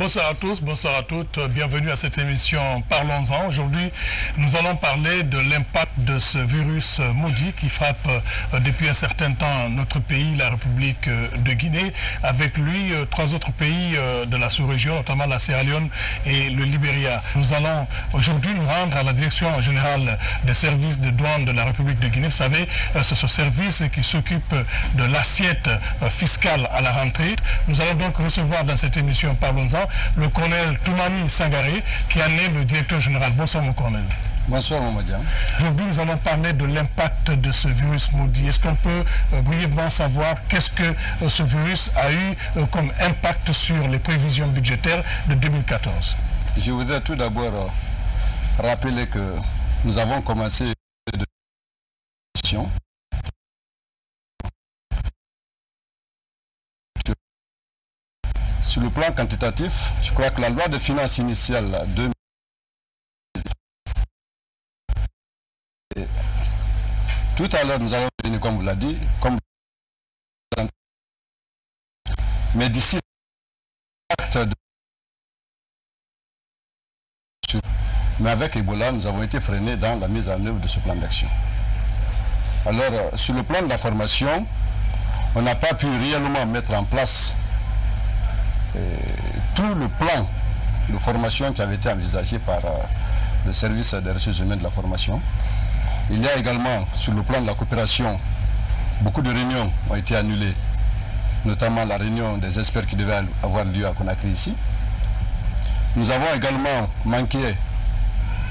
Bonsoir à tous, bonsoir à toutes, bienvenue à cette émission Parlons-en. Aujourd'hui, nous allons parler de l'impact de ce virus maudit qui frappe depuis un certain temps notre pays, la République de Guinée. Avec lui, 3 autres pays de la sous-région, notamment la Sierra Leone et le Libéria. Nous allons aujourd'hui nous rendre à la Direction générale des services de douane de la République de Guinée. Vous savez, c'est ce service qui s'occupe de l'assiette fiscale à la rentrée. Nous allons donc recevoir dans cette émission Parlons-en le colonel Toumani Sangaré, qui en est le directeur général. Bonsoir mon colonel. Bonsoir Mamadou. Aujourd'hui nous allons parler de l'impact de ce virus maudit. Est-ce qu'on peut brièvement savoir qu'est-ce que ce virus a eu comme impact sur les prévisions budgétaires de 2014? Je voudrais tout d'abord rappeler que nous avons commencé de mission. Sur le plan quantitatif, je crois que la loi de finances initiale 2000, tout à l'heure nous avons donné, comme vous l'avez dit, mais d'ici mais avec Ebola, nous avons été freinés dans la mise en œuvre de ce plan d'action. Alors, sur le plan de la formation, on n'a pas pu réellement mettre en place tout le plan de formation qui avait été envisagé par le service des ressources humaines de la formation. Il y a également, sur le plan de la coopération, beaucoup de réunions ont été annulées, notamment la réunion des experts qui devait avoir lieu à Conakry ici. Nous avons également manqué,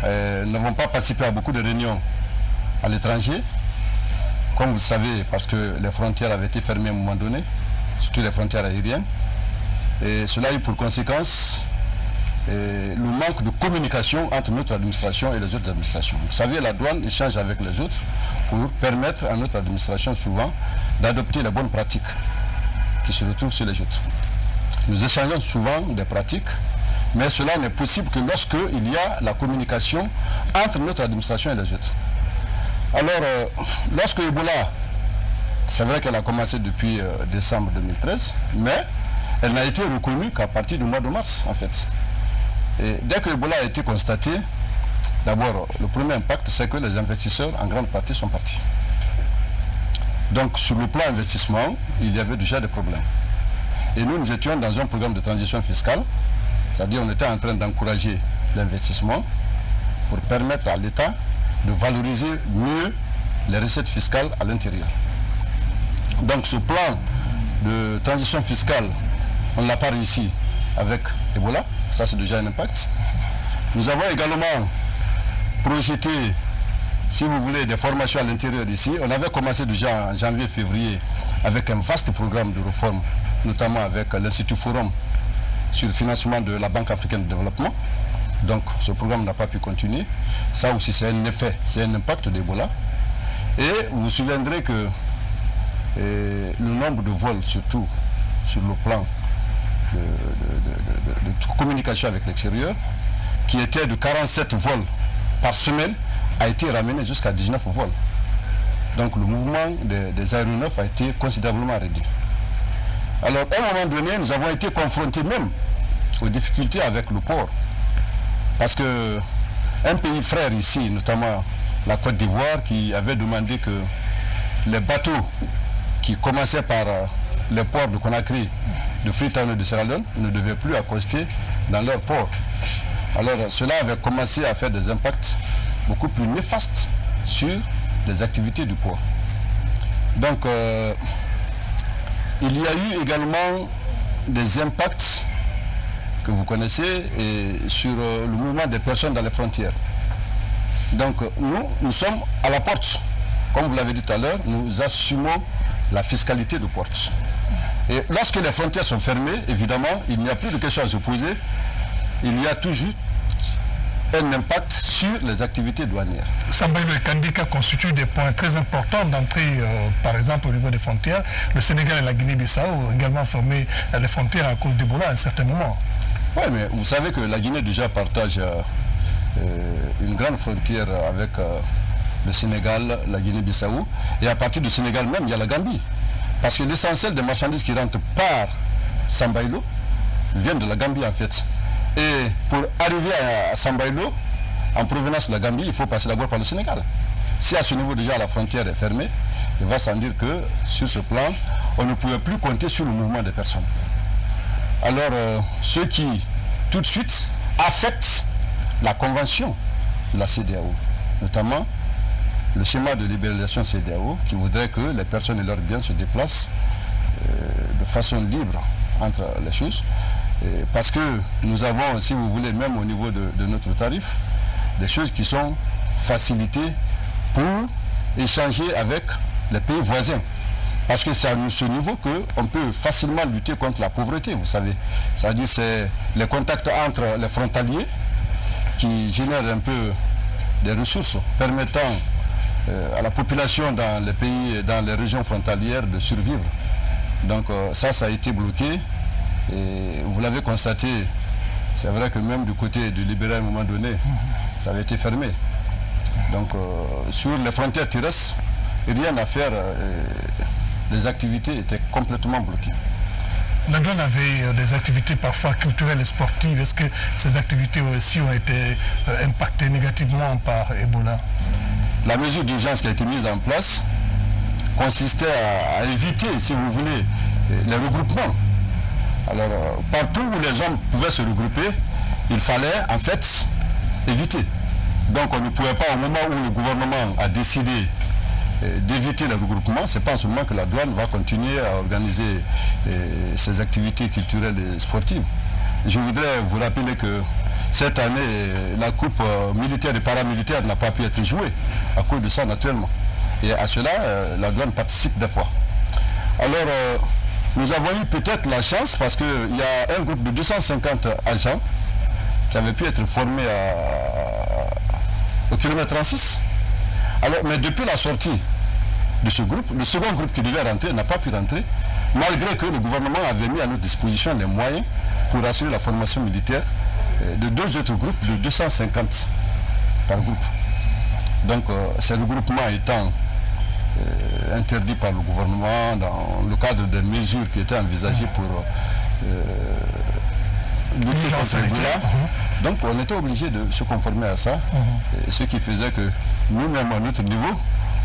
n'avons pas participé à beaucoup de réunions à l'étranger, comme vous le savez, parce que les frontières avaient été fermées à un moment donné, surtout les frontières aériennes. Et cela a eu pour conséquence le manque de communication entre notre administration et les autres administrations. Vous savez, la douane échange avec les autres pour permettre à notre administration souvent d'adopter les bonnes pratiques qui se retrouvent sur les autres. Nous échangeons souvent des pratiques, mais cela n'est possible que lorsqu'il y a la communication entre notre administration et les autres. Alors, lorsque Ebola, c'est vrai qu'elle a commencé depuis décembre 2013, mais elle n'a été reconnue qu'à partir du mois de mars, en fait. Et dès que Ebola a été constaté, d'abord, le premier impact, c'est que les investisseurs, en grande partie, sont partis. Donc, sur le plan investissement, il y avait déjà des problèmes. Et nous étions dans un programme de transition fiscale, c'est-à-dire on était en train d'encourager l'investissement pour permettre à l'État de valoriser mieux les recettes fiscales à l'intérieur. Donc, ce plan de transition fiscale, on ne l'a pas réussi avec Ebola, ça c'est déjà un impact. Nous avons également projeté, si vous voulez, des formations à l'intérieur d'ici. On avait commencé déjà en janvier-février avec un vaste programme de réforme, notamment avec l'Institut Forum sur le financement de la Banque africaine de développement. Donc ce programme n'a pas pu continuer. Ça aussi c'est un effet, c'est un impact d'Ebola. Et vous vous souviendrez que le nombre de vols, surtout sur le plan de communication avec l'extérieur, qui était de 47 vols par semaine, a été ramené jusqu'à 19 vols. Donc le mouvement des aéronefs a été considérablement réduit. Alors à un moment donné, nous avons été confrontés même aux difficultés avec le port. Parce que un pays frère ici, notamment la Côte d'Ivoire, qui avait demandé que les bateaux qui commençaient par les ports de Conakry, de Freetown et de Sierra Leone ne devaient plus accoster dans leur port. Alors cela avait commencé à faire des impacts beaucoup plus néfastes sur les activités du port. Donc il y a eu également des impacts que vous connaissez sur le mouvement des personnes dans les frontières. Donc nous sommes à la porte. Comme vous l'avez dit tout à l'heure, nous assumons la fiscalité de porte. Et lorsque les frontières sont fermées, évidemment, il n'y a plus de questions à se poser. Il y a toujours un impact sur les activités douanières. Sambaïlo et Kandika constituent des points très importants d'entrée, par exemple au niveau des frontières. Le Sénégal et la Guinée-Bissau ont également fermé les frontières à cause d'Ebola à un certain moment. Oui, mais vous savez que la Guinée déjà partage une grande frontière avec le Sénégal, la Guinée-Bissau, et à partir du Sénégal même, il y a la Gambie. Parce que l'essentiel des marchandises qui rentrent par Sambaïlo viennent de la Gambie en fait. Et pour arriver à Sambailo, en provenance de la Gambie, il faut passer d'abord par le Sénégal. Si à ce niveau déjà la frontière est fermée, il va sans dire que sur ce plan, on ne pouvait plus compter sur le mouvement des personnes. Alors, ce qui tout de suite affecte la convention de la CEDEAO, notamment le schéma de libéralisation CEDEAO qui voudrait que les personnes et leurs biens se déplacent de façon libre entre les choses. Parce que nous avons, si vous voulez, même au niveau de notre tarif, des choses qui sont facilitées pour échanger avec les pays voisins. Parce que c'est à ce niveau qu'on peut facilement lutter contre la pauvreté, vous savez. C'est-à-dire c'est les contacts entre les frontaliers qui génèrent un peu des ressources permettant à la population dans les pays, dans les régions frontalières de survivre. Donc ça a été bloqué et vous l'avez constaté, c'est vrai que même du côté du libéral à un moment donné, ça avait été fermé. Donc sur les frontières terrestres, rien à faire, les activités étaient complètement bloquées. La douane avait des activités parfois culturelles et sportives. Est-ce que ces activités aussi ont été impactées négativement par Ebola? La mesure d'urgence qui a été mise en place consistait à éviter, si vous voulez, les regroupements. Alors, partout où les gens pouvaient se regrouper, il fallait en fait éviter. Donc, on ne pouvait pas, au moment où le gouvernement a décidé d'éviter le regroupement, c'est pas en ce moment que la douane va continuer à organiser ses activités culturelles et sportives. Je voudrais vous rappeler que cette année, la coupe militaire et paramilitaire n'a pas pu être jouée à cause de ça naturellement. Et à cela, la douane participe des fois. Alors, nous avons eu peut-être la chance parce qu'il y a un groupe de 250 agents qui avaient pu être formés au kilomètre 36. Alors, mais depuis la sortie de ce groupe, le second groupe qui devait rentrer n'a pas pu rentrer, malgré que le gouvernement avait mis à notre disposition les moyens pour assurer la formation militaire de deux autres groupes de 250 par groupe. Donc, ces regroupements étant interdits par le gouvernement dans le cadre des mesures qui étaient envisagées pour lutter contre Ebola. Donc on était obligé de se conformer à ça, ce qui faisait que nous-mêmes à notre niveau,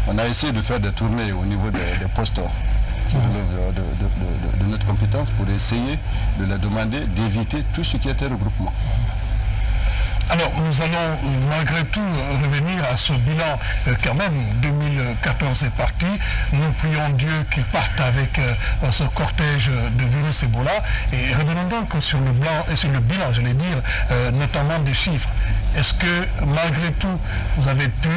on a essayé de faire des tournées au niveau des postes qui relèvent de notre compétence pour essayer de leur demander d'éviter tout ce qui était regroupement. Alors, nous allons malgré tout revenir à ce bilan. Quand même, 2014 est parti. Nous prions Dieu qu'il parte avec ce cortège de virus Ebola. Et revenons donc sur le bilan, j'allais dire, notamment des chiffres. Est-ce que, malgré tout, vous avez pu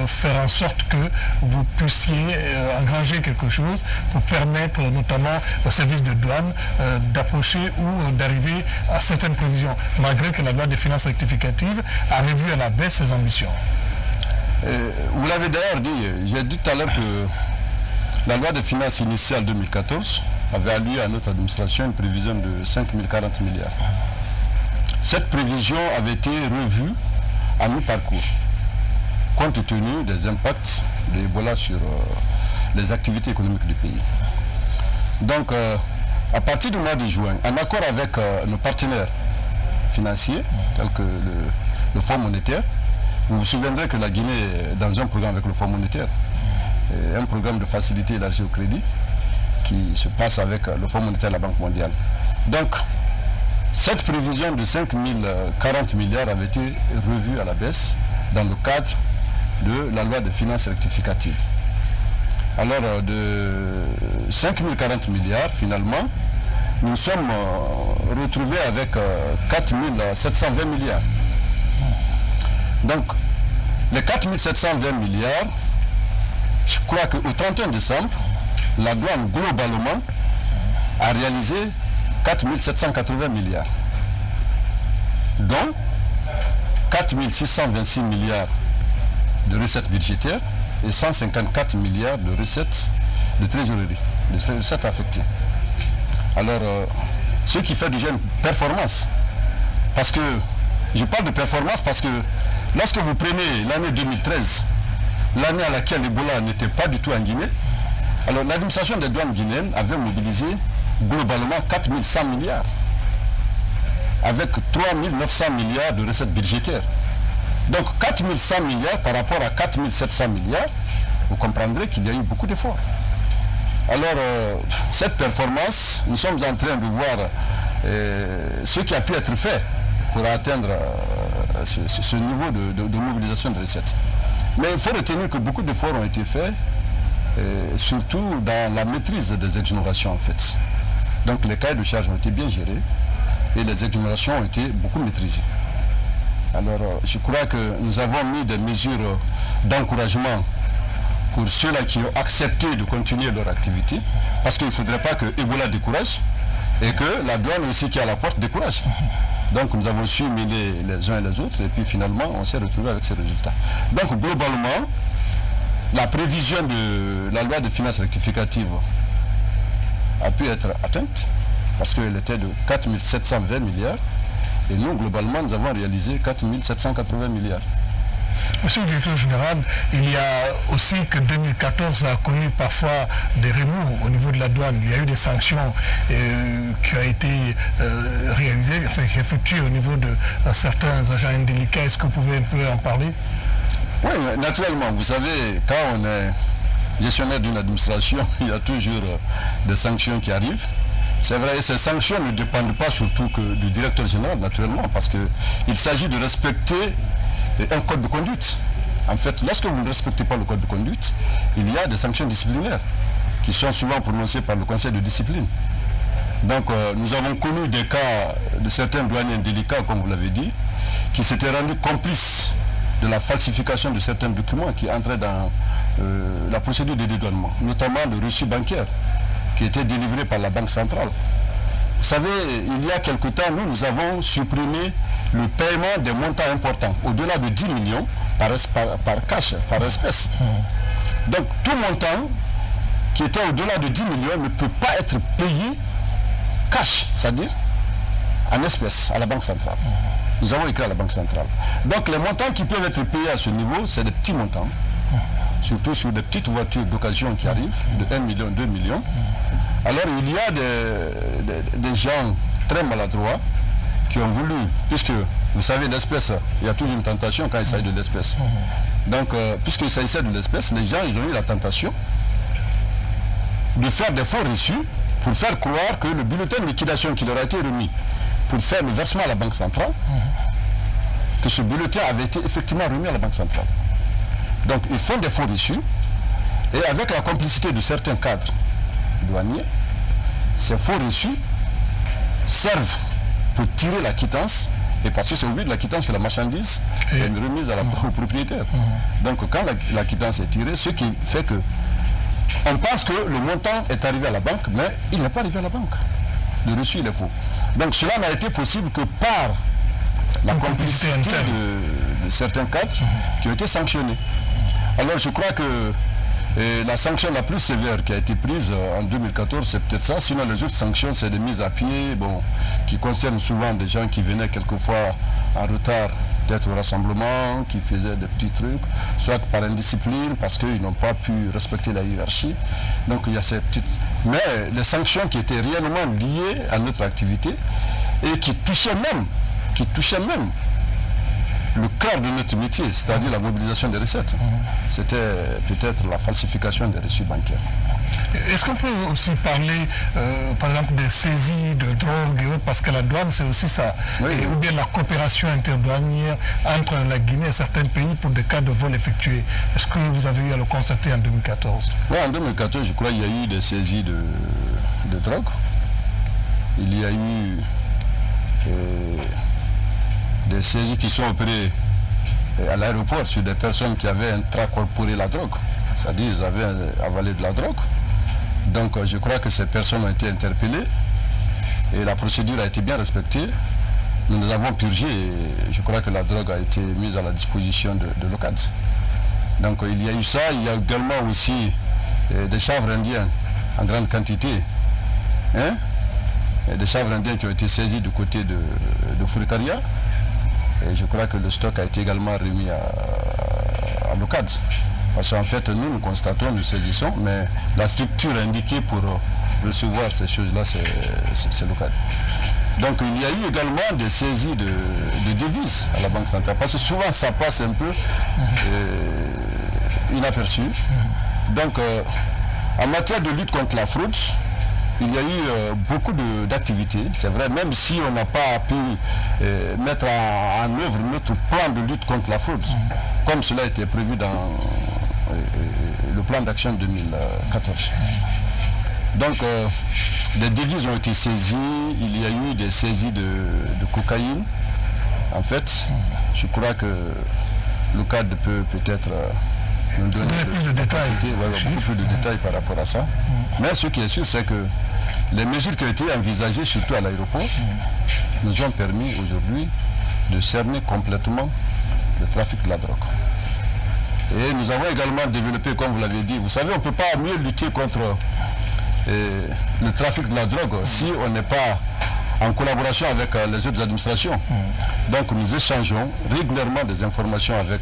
faire en sorte que vous puissiez engranger quelque chose pour permettre notamment au service de douane d'approcher ou d'arriver à certaines prévisions, malgré que la loi des finances rectificatives a revu à la baisse ses ambitions? Vous l'avez d'ailleurs dit, j'ai dit tout à l'heure que la loi des finances initiale 2014 avait alloué à notre administration une prévision de 5 040 milliards. Cette prévision avait été revue à mi-parcours, compte tenu des impacts de Ebola sur les activités économiques du pays. Donc, à partir du mois de juin, en accord avec nos partenaires financiers, tels que le Fonds monétaire, vous vous souviendrez que la Guinée est dans un programme avec le Fonds monétaire, un programme de facilité élargie au crédit, qui se passe avec le Fonds monétaire et la Banque mondiale. Donc, cette prévision de 5 040 milliards avait été revue à la baisse dans le cadre de la loi de finances rectificative. Alors, de 5 040 milliards, finalement, nous sommes retrouvés avec 4 720 milliards. Donc, les 4 720 milliards, je crois qu'au 31 décembre, la douane globalement a réalisé 4 780 milliards, dont 4 626 milliards de recettes budgétaires et 154 milliards de recettes de trésorerie, de recettes affectées. Alors, ce qui fait déjà une performance, parce que, je parle de performance parce que lorsque vous prenez l'année 2013, l'année à laquelle l'Ebola n'était pas du tout en Guinée, alors l'administration des douanes guinéennes avait mobilisé globalement 4 100 milliards avec 3 900 milliards de recettes budgétaires. Donc 4 100 milliards par rapport à 4 700 milliards, vous comprendrez qu'il y a eu beaucoup d'efforts. Alors, cette performance, nous sommes en train de voir ce qui a pu être fait pour atteindre ce niveau de mobilisation de recettes. Mais il faut retenir que beaucoup d'efforts ont été faits, surtout dans la maîtrise des exonérations en fait. Donc les cahiers de charges ont été bien gérés et les exonérations ont été beaucoup maîtrisées. Alors je crois que nous avons mis des mesures d'encouragement pour ceux-là qui ont accepté de continuer leur activité, parce qu'il ne faudrait pas que Ebola décourage et que la douane aussi qui est à la porte décourage. Donc nous avons su mêler les uns et les autres et puis finalement on s'est retrouvé avec ces résultats. Donc globalement, la prévision de la loi de finances rectificative a pu être atteinte parce qu'elle était de 4 720 milliards et nous globalement nous avons réalisé 4 780 milliards. Monsieur le directeur général, il y a aussi que 2014 a connu parfois des remous au niveau de la douane. Il y a eu des sanctions qui ont été réalisées, enfin effectuées au niveau de certains agents indélicats. Est-ce que vous pouvez un peu en parler? Oui, naturellement. Vous savez, quand on est gestionnaire d'une administration, il y a toujours des sanctions qui arrivent. C'est vrai, ces sanctions ne dépendent pas surtout que du directeur général, naturellement, parce qu'il s'agit de respecter un code de conduite. En fait, lorsque vous ne respectez pas le code de conduite, il y a des sanctions disciplinaires qui sont souvent prononcées par le conseil de discipline. Donc, nous avons connu des cas de certains douaniers indélicats, comme vous l'avez dit, qui s'étaient rendus complices de la falsification de certains documents qui entraient dans la procédure de dédouanement, notamment le reçu bancaire qui était délivré par la Banque centrale. Vous savez, il y a quelque temps, nous avons supprimé le paiement des montants importants, au-delà de 10 millions par cash, par espèce. Donc tout montant qui était au-delà de 10 millions ne peut pas être payé cash, c'est-à-dire en espèces à la Banque centrale. Nous avons écrit à la Banque centrale. Donc les montants qui peuvent être payés à ce niveau, c'est des petits montants, surtout sur des petites voitures d'occasion qui arrivent, de 1 million, 2 millions. Alors il y a des gens très maladroits qui ont voulu, puisque vous savez l'espèce, il y a toujours une tentation quand il s'agit de l'espèce. Donc puisqu'il s'agissait de l'espèce, les gens ils ont eu la tentation de faire des faux reçus pour faire croire que le bulletin de liquidation qui leur a été remis pour faire le versement à la Banque centrale, que ce bulletin avait été effectivement remis à la Banque centrale. Donc ils font des faux reçus et avec la complicité de certains cadres douaniers, ces faux reçus servent pour tirer la quittance, et parce que c'est au vu de la quittance que la marchandise est remise au propriétaire. Donc quand la quittance est tirée, ce qui fait que on pense que le montant est arrivé à la banque, mais il n'est pas arrivé à la banque. Le reçu il est faux. Donc cela n'a été possible que par la complicité de certains cadres qui ont été sanctionnés. Alors je crois que la sanction la plus sévère qui a été prise en 2014, c'est peut-être ça. Sinon les autres sanctions, c'est des mises à pied, bon, qui concernent souvent des gens qui venaient quelquefois en retard peut-être au rassemblement, qui faisaient des petits trucs, soit par indiscipline, parce qu'ils n'ont pas pu respecter la hiérarchie. Donc il y a ces petites... Mais les sanctions qui étaient réellement liées à notre activité et qui touchaient même le cœur de notre métier, c'est-à-dire la mobilisation des recettes. C'était peut-être la falsification des reçus bancaires. Est-ce qu'on peut aussi parler, par exemple, des saisies de drogue et autres, parce que la douane, c'est aussi ça, oui. Ou bien la coopération interdouanière entre la Guinée et certains pays pour des cas de vol effectués. Est-ce que vous avez eu à le constater en 2014? Oui, en 2014, je crois qu'il y a eu des saisies de drogue. Il y a eu des saisies qui sont opérées à l'aéroport sur des personnes qui avaient intracorporé la drogue, c'est-à-dire qu'ils avaient avalé de la drogue. Donc je crois que ces personnes ont été interpellées et la procédure a été bien respectée. Nous les avons purgées et je crois que la drogue a été mise à la disposition de l'OCAD. Donc il y a eu ça, il y a également aussi des chanvres indiens en grande quantité. Hein? Et des chanvres indiens qui ont été saisis du côté de Fourikaria. Et je crois que le stock a été également remis à l'OCAD. Parce qu'en fait, nous constatons, nous saisissons, mais la structure indiquée pour recevoir ces choses-là, c'est l'OCAD. Donc il y a eu également des saisies de devises à la Banque centrale, parce que souvent ça passe un peu inaperçu. Donc en matière de lutte contre la fraude, il y a eu beaucoup d'activités, c'est vrai, même si on n'a pas pu mettre en œuvre notre plan de lutte contre la fraude, comme cela a été prévu dans le plan d'action 2014. Donc, des devises ont été saisies, il y a eu des saisies de cocaïne. En fait, je crois que le cadre peut peut-être nous donner plus de détails. Beaucoup plus de détails par rapport à ça. Mais ce qui est sûr, c'est que les mesures qui ont été envisagées, surtout à l'aéroport, nous ont permis aujourd'hui de cerner complètement le trafic de la drogue. Et nous avons également développé, comme vous l'avez dit, vous savez, on ne peut pas mieux lutter contre le trafic de la drogue si on n'est pas en collaboration avec les autres administrations. Donc nous échangeons régulièrement des informations avec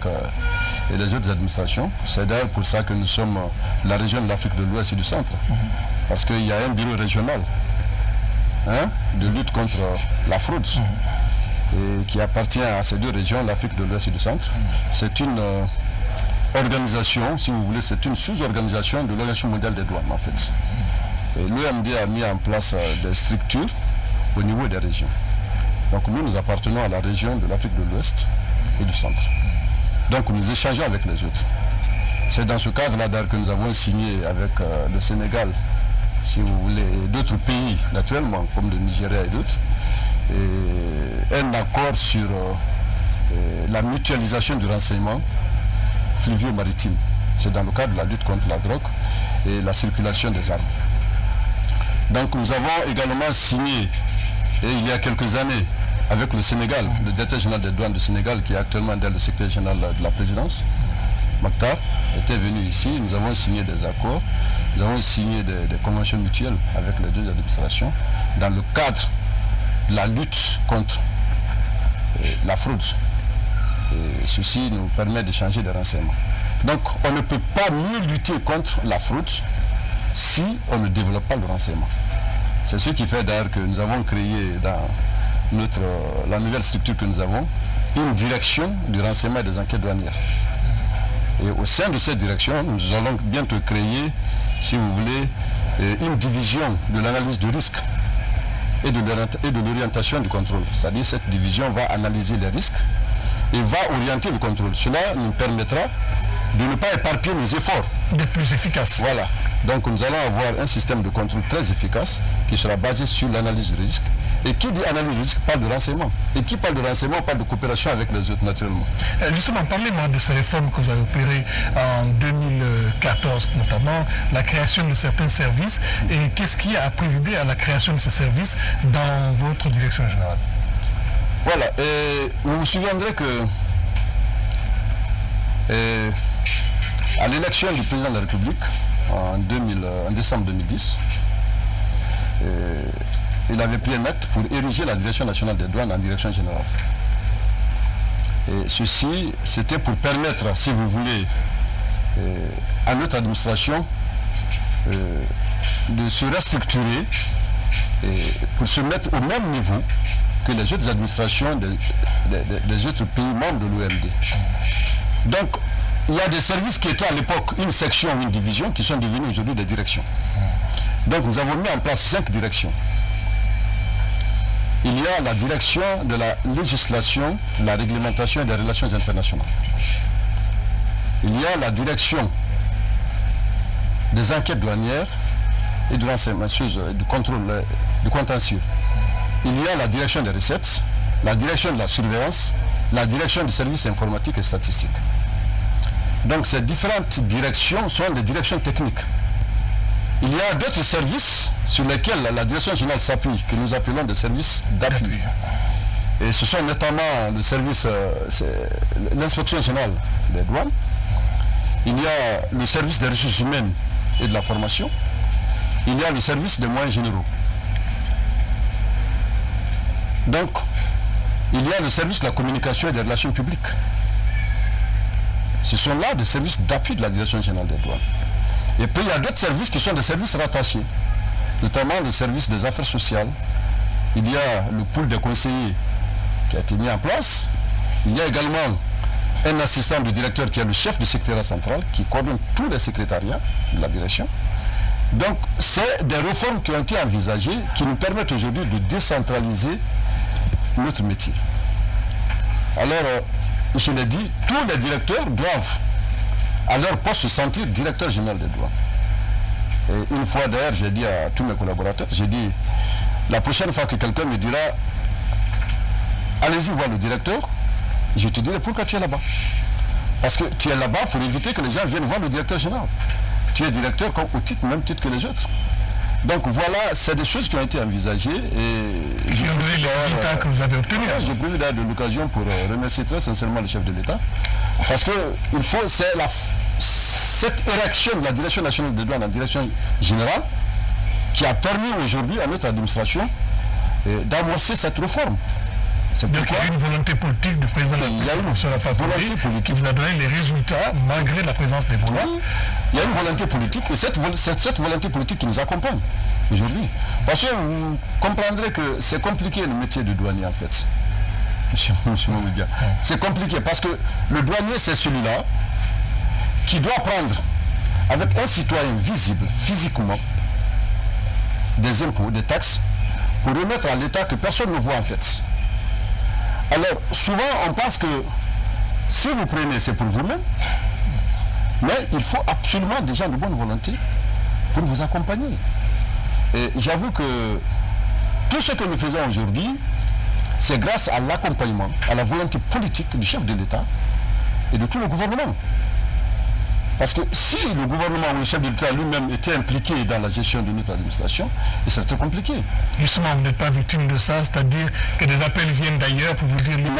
les autres administrations. C'est d'ailleurs pour ça que nous sommes la région de l'Afrique de l'Ouest et du Centre. Parce qu'il y a un bureau régional de lutte contre la fraude et qui appartient à ces deux régions, l'Afrique de l'Ouest et du Centre. C'est une organisation, si vous voulez, c'est une sous-organisation de l'Organisation mondiale des douanes en fait. L'OMD a mis en place des structures au niveau des régions. Donc nous appartenons à la région de l'Afrique de l'Ouest et du Centre. Donc nous échangeons avec les autres. C'est dans ce cadre-là que nous avons signé avec le Sénégal, si vous voulez, et d'autres pays naturellement, comme le Nigeria et d'autres, un accord sur la mutualisation du renseignement fluvio-maritime. C'est dans le cadre de la lutte contre la drogue et la circulation des armes. Donc nous avons également signé, et il y a quelques années, avec le Sénégal, le directeur général des douanes du Sénégal, qui est actuellement dans le secrétaire général de la présidence, Mokhtar, était venu ici, nous avons signé des accords, nous avons signé des conventions mutuelles avec les deux administrations, dans le cadre de la lutte contre la fraude. Et ceci nous permet d'échanger des renseignements. Donc on ne peut pas mieux lutter contre la fraude si on ne développe pas le renseignement. C'est ce qui fait d'ailleurs que nous avons créé dans la nouvelle structure que nous avons, une direction du renseignement et des enquêtes douanières. Et au sein de cette direction, nous allons bientôt créer, si vous voulez, une division de l'analyse de risque et de l'orientation du contrôle. C'est-à-dire cette division va analyser les risques et va orienter le contrôle. Cela nous permettra de ne pas éparpiller nos efforts. D'être plus efficace. Voilà. Donc nous allons avoir un système de contrôle très efficace qui sera basé sur l'analyse de risque. Et qui dit analyse de risque parle de renseignement. Et qui parle de renseignement parle de coopération avec les autres naturellement. Justement, parlez-moi de ces réformes que vous avez opérées en 2014, notamment la création de certains services. Et qu'est-ce qui a présidé à la création de ces services dans votre direction générale? Voilà. Et vous vous souviendrez que à l'élection du président de la République en décembre 2010, il avait pris un acte pour ériger la direction nationale des douanes en direction générale. Et ceci, c'était pour permettre, si vous voulez, à notre administration de se restructurer pour se mettre au même niveau que les autres administrations des autres pays membres de l'OMD. Donc, il y a des services qui étaient à l'époque une section ou une division qui sont devenus aujourd'hui des directions. Donc nous avons mis en place 5 directions. Il y a la direction de la législation, la réglementation et des relations internationales. Il y a la direction des enquêtes douanières et du renseignement, du contrôle, du contentieux. Il y a la direction des recettes, la direction de la surveillance, la direction du service informatique et statistique. Donc ces différentes directions sont des directions techniques. Il y a d'autres services sur lesquels la direction générale s'appuie, que nous appelons des services d'appui. Et ce sont notamment le service, l'inspection générale des douanes. Il y a le service des ressources humaines et de la formation. Il y a le service des moyens généraux. Donc, il y a le service de la communication et des relations publiques. Ce sont là des services d'appui de la direction générale des douanes. Et puis il y a d'autres services qui sont des services rattachés, notamment le service des affaires sociales, il y a le pool des conseillers qui a été mis en place. Il y a également un assistant du directeur qui est le chef du secrétariat central qui coordonne tous les secrétariats de la direction. Donc, c'est des réformes qui ont été envisagées qui nous permettent aujourd'hui de décentraliser notre métier. Alors, je l'ai dit, tous les directeurs doivent, à leur poste, se sentir directeur général des douanes. Et une fois d'ailleurs, j'ai dit à tous mes collaborateurs, j'ai dit, la prochaine fois que quelqu'un me dira, allez-y voir le directeur, je te dirai pourquoi tu es là-bas. Parce que tu es là-bas pour éviter que les gens viennent voir le directeur général. Tu es directeur comme au même titre que les autres. Donc voilà, c'est des choses qui ont été envisagées et qui ont donné les résultats que vous avez obtenus. J'ai prévu d'ailleurs de l'occasion pour remercier très sincèrement le chef de l'État. Parce que il faut, c'est cette érection de la direction nationale des douanes en direction générale qui a permis aujourd'hui à notre administration d'amorcer cette réforme. Donc il y a une volonté politique du président de la République. Il y a une volonté politique qui vous a donné les résultats malgré la présence des Boulois. Oui, il y a une volonté politique et cette volonté politique qui nous accompagne aujourd'hui. Parce que vous comprendrez que c'est compliqué le métier de douanier en fait. Monsieur Moumoudia. C'est compliqué parce que le douanier c'est celui-là qui doit prendre avec un citoyen visible physiquement des impôts, des taxes pour remettre à l'État que personne ne voit en fait. Alors, souvent, on pense que si vous prenez, c'est pour vous-même, mais il faut absolument des gens de bonne volonté pour vous accompagner. Et j'avoue que tout ce que nous faisons aujourd'hui, c'est grâce à l'accompagnement, à la volonté politique du chef de l'État et de tout le gouvernement. Parce que si le gouvernement ou le chef de l'État lui-même était impliqué dans la gestion de notre administration, il serait très compliqué. Justement, vous n'êtes pas victime de ça, c'est-à-dire que des appels viennent d'ailleurs pour vous dire... Non.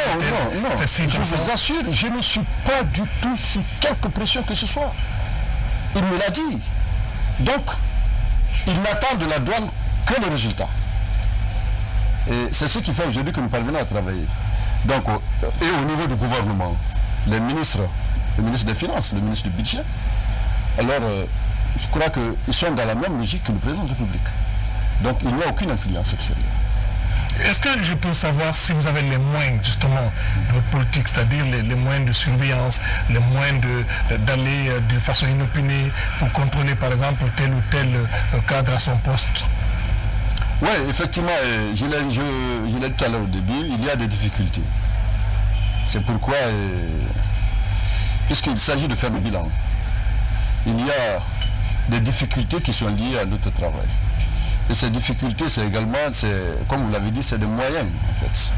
Je vous assure, je ne suis pas du tout sous quelque pression que ce soit. Il me l'a dit. Donc, il n'attend de la douane que le résultat. Et c'est ce qui fait aujourd'hui que nous parvenons à travailler. Donc, et au niveau du gouvernement, les ministres... le ministre des Finances, le ministre du Budget. Alors, je crois qu'ils sont dans la même logique que le président de la République. Donc, il n'y a aucune influence extérieure. Est-ce que je peux savoir si vous avez les moyens, justement, de votre politique, c'est-à-dire les moyens de surveillance, les moyens d'aller de façon inopinée pour contrôler, par exemple, tel ou tel cadre à son poste? Oui, effectivement, je l'ai dit tout à l'heure au début, il y a des difficultés. C'est pourquoi... puisqu'il s'agit de faire le bilan, il y a des difficultés qui sont liées à notre travail. Et ces difficultés, c'est également, comme vous l'avez dit, c'est des moyens, en fait.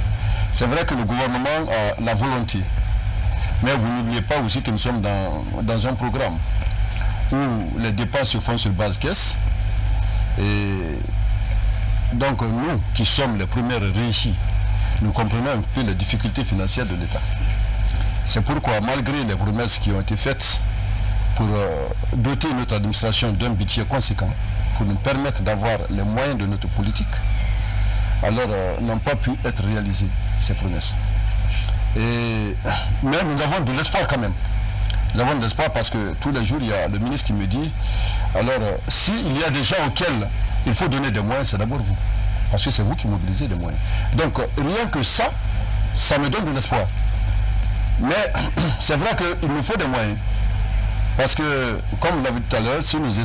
C'est vrai que le gouvernement a la volonté, mais vous n'oubliez pas aussi que nous sommes dans un programme où les dépenses se font sur base caisse. Et donc, nous, qui sommes les premières régies, nous comprenons un peu les difficultés financières de l'État. C'est pourquoi, malgré les promesses qui ont été faites pour doter notre administration d'un budget conséquent, pour nous permettre d'avoir les moyens de notre politique, alors n'ont pas pu être réalisées, ces promesses. Mais nous avons de l'espoir quand même. Nous avons de l'espoir parce que tous les jours, il y a le ministre qui me dit, alors s'il y a des gens auxquels il faut donner des moyens, c'est d'abord vous. Parce que c'est vous qui mobilisez des moyens. Donc rien que ça, ça me donne de l'espoir. Mais c'est vrai qu'il nous faut des moyens. Parce que, comme vous l'avez dit tout à l'heure, si nous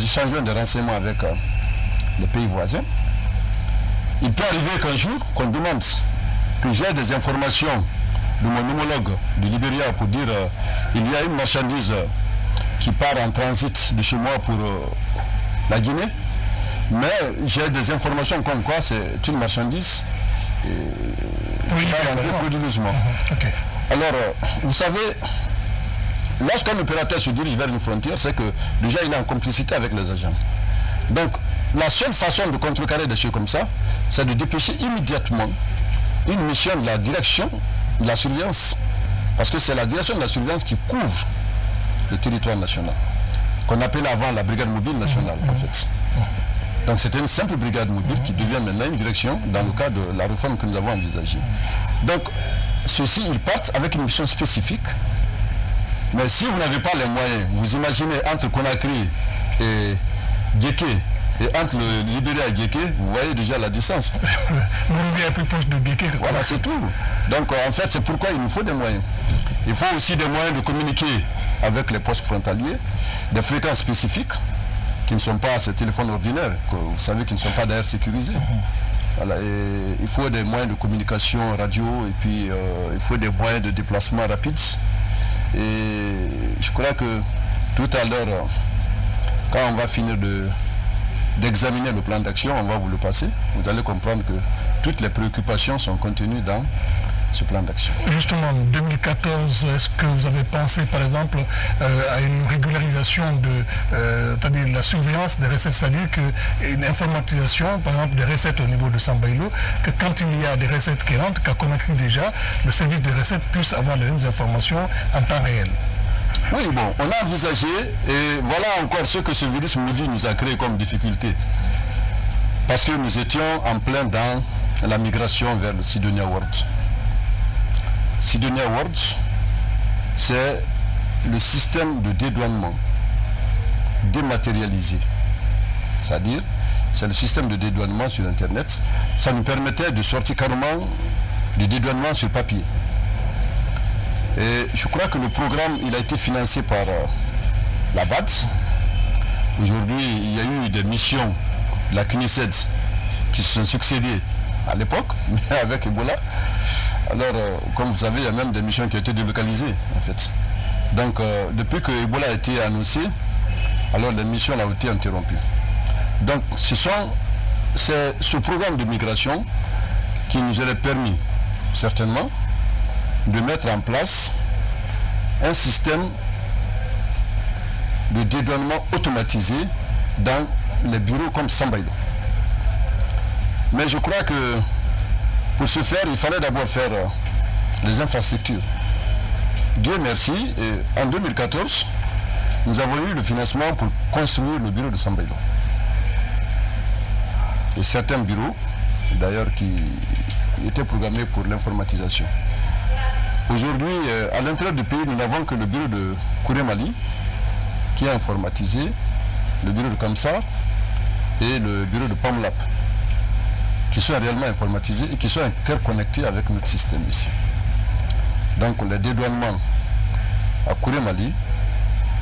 échangeons des renseignements avec les pays voisins, il peut arriver qu'un jour, qu'on demande que j'ai des informations de mon homologue du Libéria pour dire il y a une marchandise qui part en transit de chez moi pour la Guinée, mais j'ai des informations comme quoi c'est une marchandise qui part entrer frauduleusement. Okay. Alors, vous savez, lorsqu'un opérateur se dirige vers une frontière, c'est que déjà il est en complicité avec les agents. Donc, la seule façon de contrecarrer des choses comme ça, c'est de dépêcher immédiatement une mission de la direction de la surveillance, parce que c'est la direction de la surveillance qui couvre le territoire national, qu'on appelait avant la brigade mobile nationale, en fait. Donc, c'était une simple brigade mobile qui devient maintenant une direction dans le cadre de la réforme que nous avons envisagée. Donc, ceux-ci, ils partent avec une mission spécifique. Mais si vous n'avez pas les moyens, vous imaginez entre Conakry et Dieké, Et entre le Libéria et Guéké, vous voyez déjà la distance. Monrovia est plus proche de Guéké que voilà, c'est tout. Donc en fait, c'est pourquoi il nous faut des moyens. Il faut aussi des moyens de communiquer avec les postes frontaliers, des fréquences spécifiques qui ne sont pas ces téléphones ordinaires, que vous savez, qui ne sont pas d'ailleurs sécurisés. Voilà, et il faut des moyens de communication radio et puis il faut des moyens de déplacement rapides. Et je crois que tout à l'heure, quand on va finir d'examiner le plan d'action, on va vous le passer. Vous allez comprendre que toutes les préoccupations sont contenues dans ce plan d'action. Justement, en 2014, est-ce que vous avez pensé, par exemple, à une régularisation de la surveillance des recettes, c'est-à-dire qu'une informatisation, par exemple, des recettes au niveau de Sambailo, que quand il y a des recettes qui rentrent, qu'à Conakry déjà, le service des recettes puisse avoir les mêmes informations en temps réel? Oui, bon, on a envisagé, et voilà encore ce que ce virus maudit nous a créé comme difficulté. Parce que nous étions en plein dans la migration vers le Sidonia World. Sidonia World, c'est le système de dédouanement dématérialisé. C'est-à-dire, c'est le système de dédouanement sur Internet. Ça nous permettait de sortir carrément du dédouanement sur papier. Et je crois que le programme, il a été financé par la BAD. Aujourd'hui, il y a eu des missions de la CNICED qui se sont succédées à l'époque, mais avec Ebola. Alors, comme vous savez, il y a même des missions qui ont été délocalisées, en fait. Donc, depuis que Ebola a été annoncé, alors les missions ont été interrompues. Donc, c'est ce programme de migration qui nous aurait permis, certainement, de mettre en place un système de dédouanement automatisé dans les bureaux comme Sambailo. Mais je crois que pour ce faire, il fallait d'abord faire les infrastructures. Dieu merci, et en 2014, nous avons eu le financement pour construire le bureau de Sambailo. Et certains bureaux, d'ailleurs, qui étaient programmés pour l'informatisation. Aujourd'hui, à l'intérieur du pays, nous n'avons que le bureau de Kouré Mali, qui est informatisé, le bureau de Kamsar et le bureau de Pamlap, qui sont réellement informatisés et qui sont interconnectés avec notre système ici. Donc les dédouanements à Kouré Mali,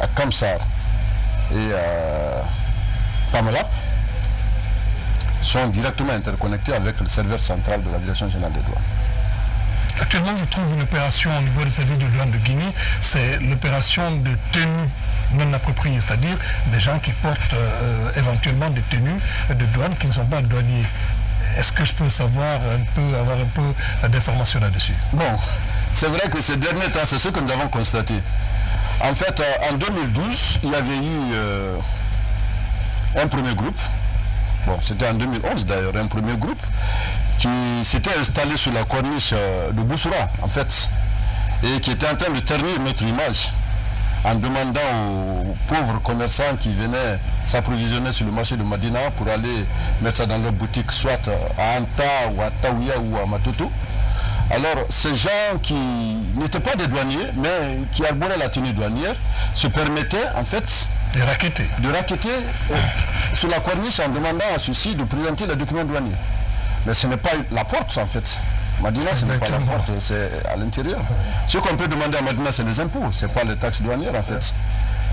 à Kamsar et à Pamlap sont directement interconnectés avec le serveur central de la Direction générale des douanes. Actuellement, je trouve une opération au niveau des services de douane de Guinée, c'est l'opération de tenue non appropriée, c'est-à-dire des gens qui portent éventuellement des tenues de douane qui ne sont pas douaniers. Est-ce que je peux avoir un peu d'informations là-dessus? Bon, c'est vrai que ces derniers temps, c'est ce que nous avons constaté. En fait, en 2012, il y avait eu un premier groupe, bon, c'était en 2011 d'ailleurs, un premier groupe, qui s'était installé sur la corniche de Boussoura, en fait, et qui était en train de ternir notre image en demandant aux pauvres commerçants qui venaient s'approvisionner sur le marché de Madina pour aller mettre ça dans leur boutique, soit à Anta ou à Taouia ou à Matoto. Alors, ces gens qui n'étaient pas des douaniers, mais qui arboraient la tenue douanière, se permettaient, en fait, de raqueter sur la corniche en demandant à ceux-ci de présenter les documents douaniers. Mais ce n'est pas la porte, en fait. Madina, ce n'est pas la porte, c'est à l'intérieur. Ce qu'on peut demander à Madina, c'est les impôts, ce n'est pas les taxes douanières, en fait.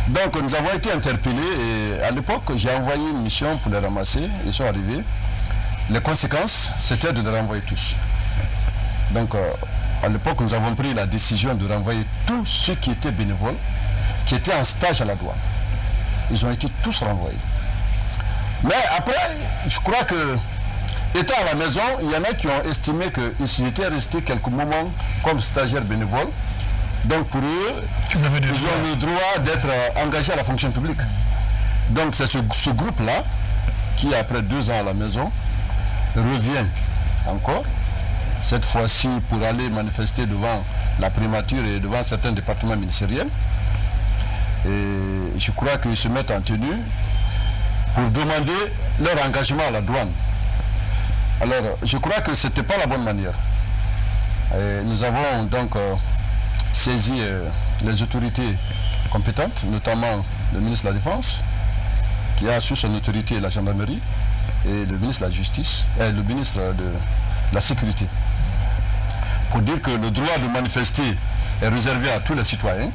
Donc, nous avons été interpellés et à l'époque, j'ai envoyé une mission pour les ramasser. Ils sont arrivés. Les conséquences, c'était de les renvoyer tous. Donc, à l'époque, nous avons pris la décision de renvoyer tous ceux qui étaient bénévoles, qui étaient en stage à la douane. Ils ont été tous renvoyés. Mais après, je crois que, étant à la maison, il y en a qui ont estimé qu'ils étaient restés quelques moments comme stagiaires bénévoles. Donc pour eux, ils ont le droit d'être engagés à la fonction publique. Donc c'est ce groupe-là qui, après 2 ans à la maison, revient encore, cette fois-ci pour aller manifester devant la primature et devant certains départements ministériels. Et je crois qu'ils se mettent en tenue pour demander leur engagement à la douane. Alors, je crois que ce n'était pas la bonne manière. Et nous avons donc saisi les autorités compétentes, notamment le ministre de la Défense, qui a sous son autorité la gendarmerie et le ministre de la Justice et le ministre de la Sécurité. Pour dire que le droit de manifester est réservé à tous les citoyens,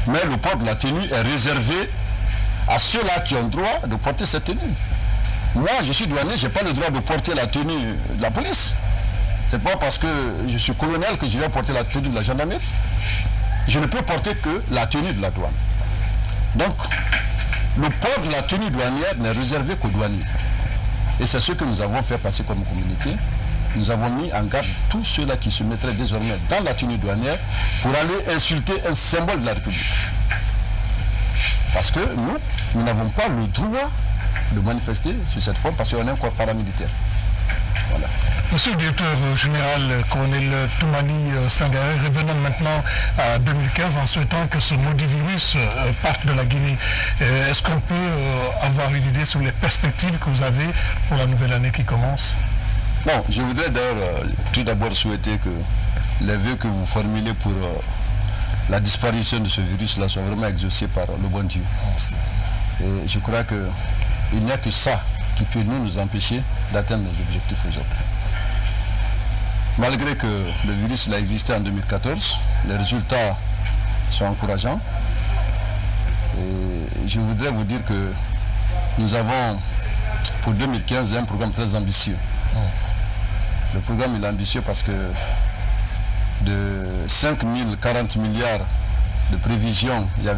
mais le port de la tenue est réservé à ceux-là qui ont droit de porter cette tenue. Moi, je suis douanier, je n'ai pas le droit de porter la tenue de la police. Ce n'est pas parce que je suis colonel que je vais porter la tenue de la gendarmerie. Je ne peux porter que la tenue de la douane. Donc, le port de la tenue douanière n'est réservé qu'aux douaniers. Et c'est ce que nous avons fait passer comme communiqué. Nous avons mis en garde tous ceux-là qui se mettraient désormais dans la tenue douanière pour aller insulter un symbole de la République. Parce que nous n'avons pas le droit de manifester sur cette forme parce qu'on est un corps paramilitaire. Voilà. Monsieur le directeur général, colonel Toumani Sangaré, revenons maintenant à 2015 en souhaitant que ce maudit virus parte de la Guinée. Est-ce qu'on peut avoir une idée sur les perspectives que vous avez pour la nouvelle année qui commence? Bon, je voudrais d'ailleurs tout d'abord souhaiter que les vœux que vous formulez pour la disparition de ce virus-là soient vraiment exaucés par le bon Dieu. Merci. Et je crois qu'il n'y a que ça qui peut nous empêcher d'atteindre nos objectifs aujourd'hui. Malgré que le virus a existé en 2014, les résultats sont encourageants. Et je voudrais vous dire que nous avons pour 2015 un programme très ambitieux. Le programme est ambitieux parce que de 5 040 milliards de prévisions, il y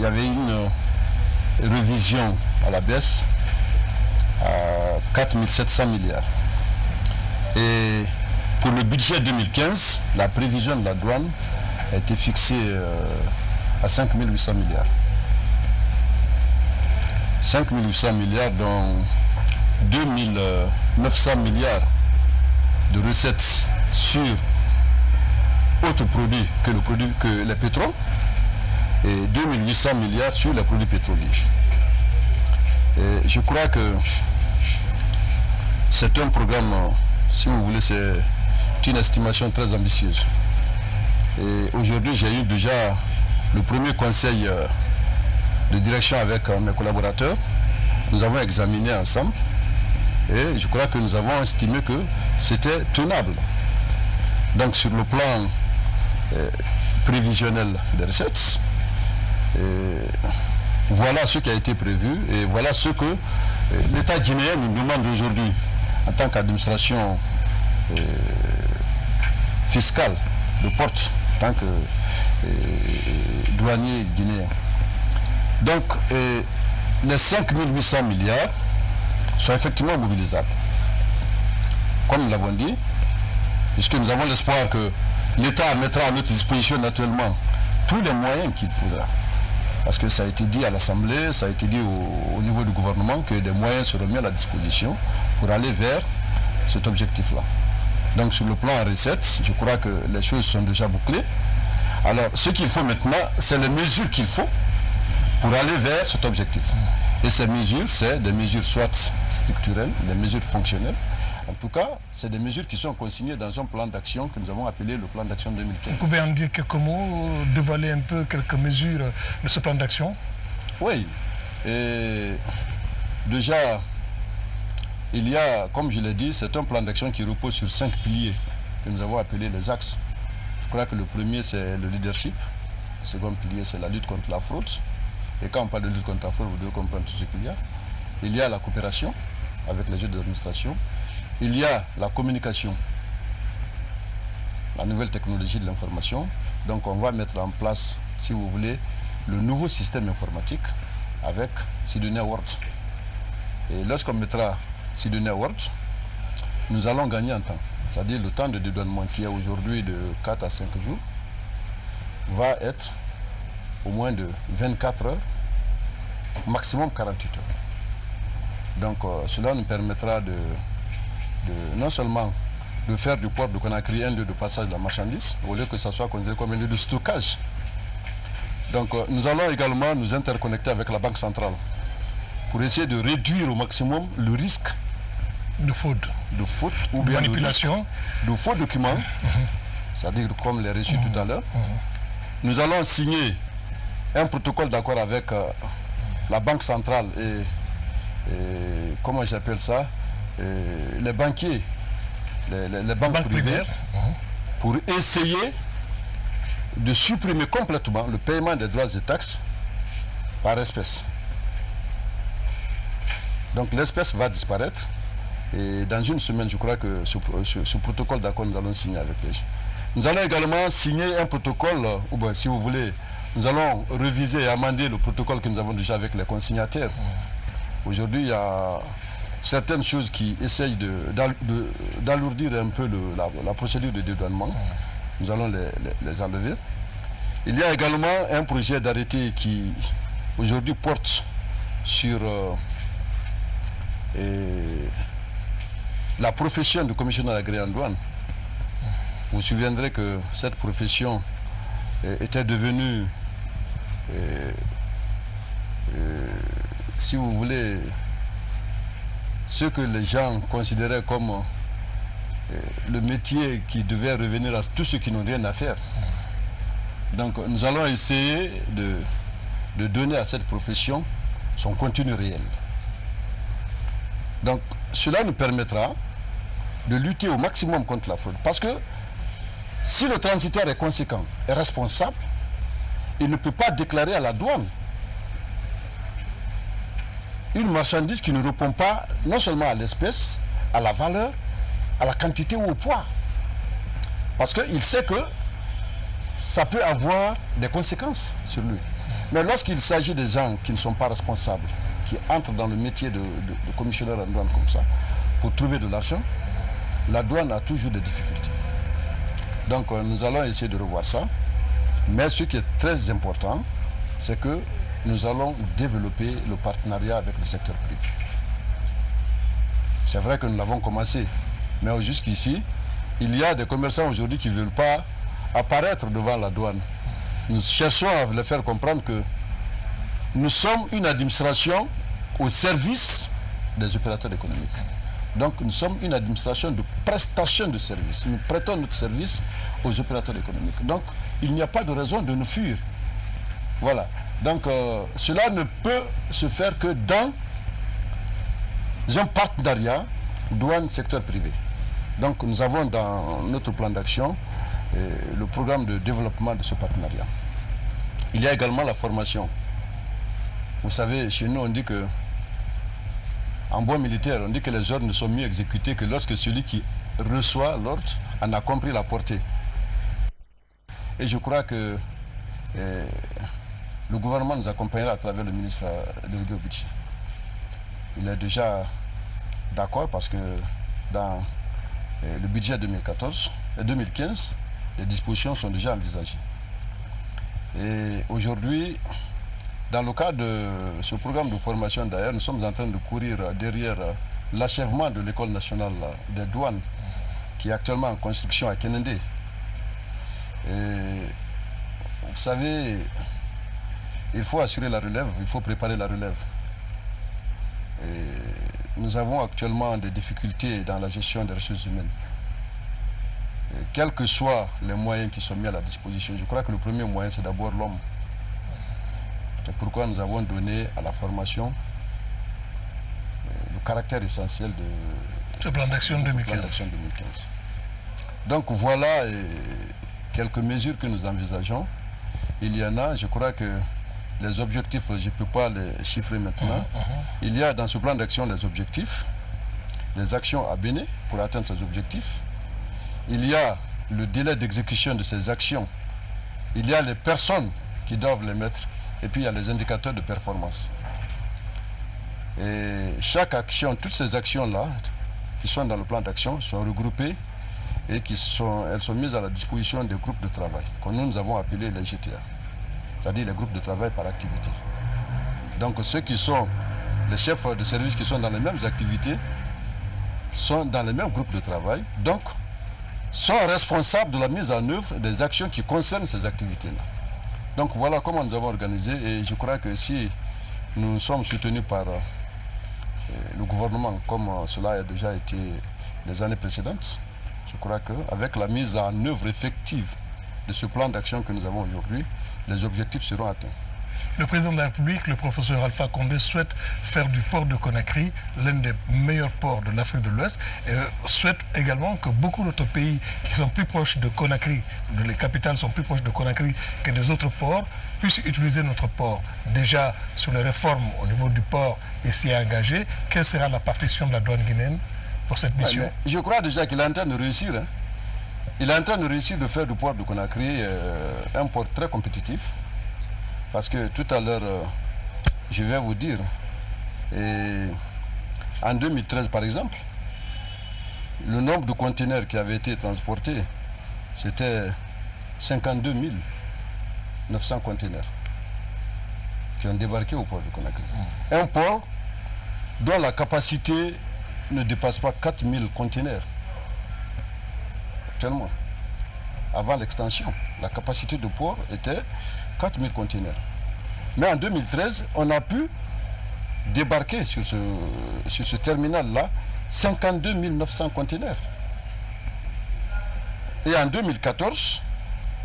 avait une révision à la baisse à 4 700 milliards. Et pour le budget 2015, la prévision de la douane a été fixée à 5 800 milliards. 5 800 milliards dont 2 900 milliards de recettes sur autres produits que les pétroles et 2 800 milliards sur les produits pétroliers. Et je crois que c'est un programme, si vous voulez, c'est une estimation très ambitieuse. Et aujourd'hui, j'ai eu déjà le premier conseil de direction avec mes collaborateurs. Nous avons examiné ensemble et je crois que nous avons estimé que c'était tenable. Donc sur le plan prévisionnel des recettes, voilà ce qui a été prévu et voilà ce que l'État guinéen nous demande aujourd'hui en tant qu'administration fiscale de porte, en tant que douanier guinéen. Donc les 5 800 milliards sont effectivement mobilisables. Comme nous l'avons dit, puisque nous avons l'espoir que l'État mettra à notre disposition naturellement tous les moyens qu'il faudra. Parce que ça a été dit à l'Assemblée, ça a été dit au niveau du gouvernement que des moyens seront mis à la disposition pour aller vers cet objectif-là. Donc sur le plan recettes, je crois que les choses sont déjà bouclées. Alors ce qu'il faut maintenant, c'est les mesures qu'il faut pour aller vers cet objectif. Et ces mesures, c'est des mesures soit structurelles, des mesures fonctionnelles. En tout cas, c'est des mesures qui sont consignées dans un plan d'action que nous avons appelé le plan d'action 2015. Vous pouvez en dire quelques mots, dévoiler un peu quelques mesures de ce plan d'action? Oui. Et déjà, il y a, comme je l'ai dit, c'est un plan d'action qui repose sur 5 piliers que nous avons appelés les axes. Je crois que le premier, c'est le leadership. Le second pilier, c'est la lutte contre la fraude. Et quand on parle de lutte contre la fraude, vous devez comprendre tout ce qu'il y a. Il y a la coopération avec les autres administrations. Il y a la communication, la nouvelle technologie de l'information. Donc on va mettre en place, si vous voulez, le nouveau système informatique avec Sidonia World. Et lorsqu'on mettra Sidonia World, nous allons gagner en temps. C'est-à-dire le temps de dédouanement qui est aujourd'hui de 4 à 5 jours va être au moins de 24 heures, maximum 48 heures. Donc cela nous permettra non seulement de faire du port de Conakry un lieu de passage de la marchandise, au lieu que ça soit considéré comme un lieu de stockage. Donc nous allons également nous interconnecter avec la Banque centrale pour essayer de réduire au maximum le risque de faute ou bien manipulation, de faux documents, c'est-à-dire comme les reçus tout à l'heure. Nous allons signer un protocole d'accord avec la Banque centrale et comment j'appelle ça, les banquiers, les banques privées, pour essayer de supprimer complètement le paiement des droits et taxes par espèce. Donc l'espèce va disparaître et dans une semaine, je crois que ce protocole d'accord, nous allons signer avec les gens. Nous allons également signer un protocole, ou bien si vous voulez, nous allons réviser et amender le protocole que nous avons déjà avec les consignataires. Aujourd'hui, il y a certaines choses qui essayent d'alourdir un peu la procédure de dédouanement. Nous allons les enlever. Il y a également un projet d'arrêté qui aujourd'hui porte sur la profession de commissionnaire agréé en douane. Vous vous souviendrez que cette profession était devenue, si vous voulez, ce que les gens considéraient comme le métier qui devait revenir à tous ceux qui n'ont rien à faire. Donc nous allons essayer de donner à cette profession son contenu réel. Donc cela nous permettra de lutter au maximum contre la fraude. Parce que si le transitaire est conséquent et responsable, il ne peut pas déclarer à la douane une marchandise qui ne répond pas non seulement à l'espèce, à la valeur, à la quantité ou au poids. Parce qu'il sait que ça peut avoir des conséquences sur lui. Mais lorsqu'il s'agit des gens qui ne sont pas responsables, qui entrent dans le métier de commissionnaire en douane comme ça, pour trouver de l'argent, la douane a toujours des difficultés. Donc nous allons essayer de revoir ça. Mais ce qui est très important, c'est que nous allons développer le partenariat avec le secteur privé. C'est vrai que nous l'avons commencé, mais jusqu'ici, il y a des commerçants aujourd'hui qui ne veulent pas apparaître devant la douane. Nous cherchons à les faire comprendre que nous sommes une administration au service des opérateurs économiques. Donc nous sommes une administration de prestation de services. Nous prêtons notre service aux opérateurs économiques. Donc il n'y a pas de raison de nous fuir. Voilà. Donc cela ne peut se faire que dans un partenariat douane-secteur privé. Donc nous avons dans notre plan d'action le programme de développement de ce partenariat. Il y a également la formation. Vous savez, chez nous on dit que en droit militaire, on dit que les ordres ne sont mieux exécutés que lorsque celui qui reçoit l'ordre en a compris la portée. Et je crois que le gouvernement nous accompagnera à travers le ministre délégué au budget. Il est déjà d'accord parce que dans le budget 2015, les dispositions sont déjà envisagées. Et aujourd'hui, dans le cadre de ce programme de formation d'ailleurs, nous sommes en train de courir derrière l'achèvement de l'école nationale des douanes qui est actuellement en construction à Kénendé. Et vous savez, il faut assurer la relève, il faut préparer la relève. Et nous avons actuellement des difficultés dans la gestion des ressources humaines. Et quels que soient les moyens qui sont mis à la disposition, je crois que le premier moyen c'est d'abord l'homme. C'est pourquoi nous avons donné à la formation le caractère essentiel de ce plan d'action 2015. Donc voilà quelques mesures que nous envisageons. Il y en a, je crois que les objectifs, je ne peux pas les chiffrer maintenant. Il y a dans ce plan d'action les objectifs, les actions à mener pour atteindre ces objectifs. Il y a le délai d'exécution de ces actions. Il y a les personnes qui doivent les mettre. Et puis il y a les indicateurs de performance. Et chaque action, toutes ces actions-là, qui sont dans le plan d'action, sont regroupées et elles sont mises à la disposition des groupes de travail, que nous avons appelés les GTA, c'est-à-dire les groupes de travail par activité. Donc ceux qui sont les chefs de service qui sont dans les mêmes activités sont dans les mêmes groupes de travail, donc sont responsables de la mise en œuvre des actions qui concernent ces activités-là. Donc voilà comment nous avons organisé et je crois que si nous sommes soutenus par le gouvernement comme cela a déjà été les années précédentes, je crois qu'avec la mise en œuvre effective de ce plan d'action que nous avons aujourd'hui, les objectifs seront atteints. Le président de la République, le professeur Alpha Condé, souhaite faire du port de Conakry l'un des meilleurs ports de l'Afrique de l'Ouest et souhaite également que beaucoup d'autres pays qui sont plus proches de Conakry, les capitales sont plus proches de Conakry que des autres ports, puissent utiliser notre port. Déjà, sur les réformes au niveau du port ici engagé, quelle sera la partition de la douane guinéenne pour cette mission? Je crois déjà qu'il est en train de réussir. Hein. Il est en train de réussir de faire du port de Conakry un port très compétitif. Parce que tout à l'heure, je vais vous dire, en 2013 par exemple, le nombre de conteneurs qui avaient été transportés, c'était 52 900 conteneurs qui ont débarqué au port de Conakry. Un port dont la capacité ne dépasse pas 4000 conteneurs. Actuellement, avant l'extension, la capacité de port était 4000 conteneurs. Mais en 2013, on a pu débarquer sur ce terminal-là 52 900 conteneurs. Et en 2014,